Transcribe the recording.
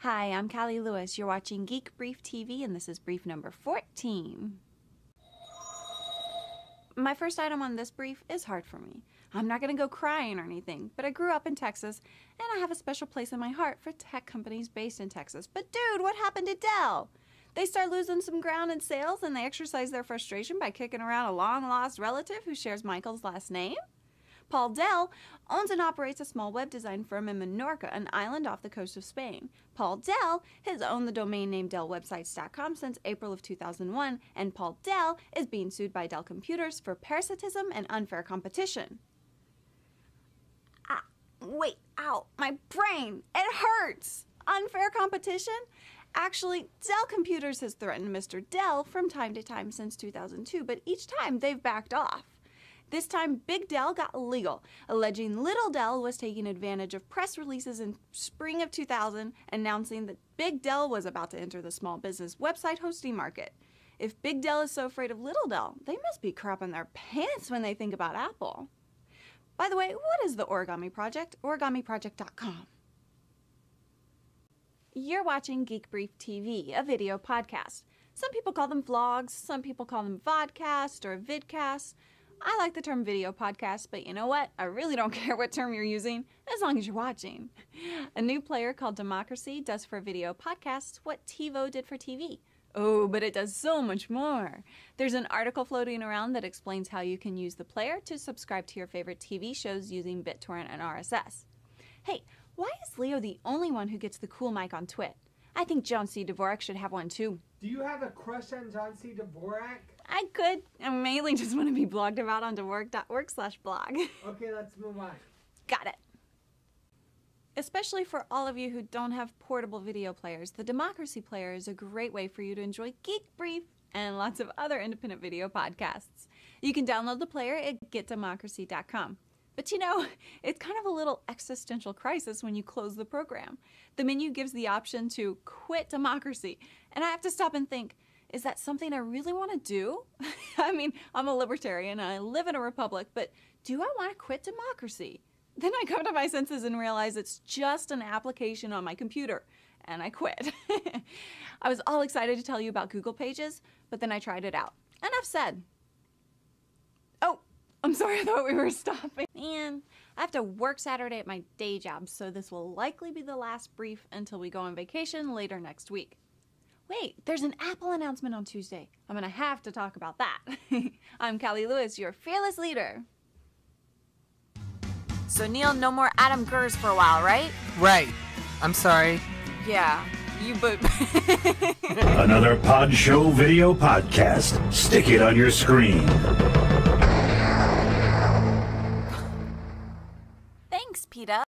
Hi, I'm Callie Lewis. You're watching Geek Brief TV, and this is brief number 14. My first item on this brief is hard for me. I'm not going to go crying or anything, but I grew up in Texas, and I have a special place in my heart for tech companies based in Texas. But dude, what happened to Dell? They start losing some ground in sales, and they exercise their frustration by kicking around a long-lost relative who shares Michael's last name? Paul Dell owns and operates a small web design firm in Menorca, an island off the coast of Spain. Paul Dell has owned the domain name DellWebsites.com since April of 2001, and Paul Dell is being sued by Dell Computers for parasitism and unfair competition. Wait, ow, my brain, it hurts! Unfair competition? Actually, Dell Computers has threatened Mr. Dell from time to time since 2002, but each time they've backed off. This time, Big Dell got legal, alleging Little Dell was taking advantage of press releases in spring of 2000, announcing that Big Dell was about to enter the small business website hosting market. If Big Dell is so afraid of Little Dell, they must be crapping their pants when they think about Apple. By the way, what is the Origami Project? OrigamiProject.com. You're watching Geek Brief TV, a video podcast. Some people call them vlogs, some people call them vodcast or vidcast. I like the term video podcast, but you know what? I really don't care what term you're using, as long as you're watching. A new player called Democracy does for video podcasts what TiVo did for TV. Oh, but it does so much more. There's an article floating around that explains how you can use the player to subscribe to your favorite TV shows using BitTorrent and RSS. Hey, why is Leo the only one who gets the cool mic on Twit? I think John C. Dvorak should have one too. Do you have a crush on John C. Dvorak? I could. I mainly just want to be blogged about on Dvorak.org/blog. Okay, let's move on. Got it. Especially for all of you who don't have portable video players, the Democracy Player is a great way for you to enjoy Geek Brief and lots of other independent video podcasts. You can download the player at getdemocracy.com. But you know, it's kind of a little existential crisis when you close the program. The menu gives the option to quit democracy, and I have to stop and think, is that something I really want to do? I mean, I'm a libertarian and I live in a republic, but do I want to quit democracy? Then I come to my senses and realize it's just an application on my computer, and I quit. I was all excited to tell you about Google Pages, but then I tried it out. Enough said. Oh, I'm sorry, I thought we were stopping. Man, I have to work Saturday at my day job, so this will likely be the last brief until we go on vacation later next week. Wait, there's an Apple announcement on Tuesday. I'm gonna have to talk about that. I'm Callie Lewis, your fearless leader. So Neil, no more Adam Gers for a while, right? Right. I'm sorry. Yeah, you but Another Pod Show video podcast. Stick it on your screen. Thanks, PETA.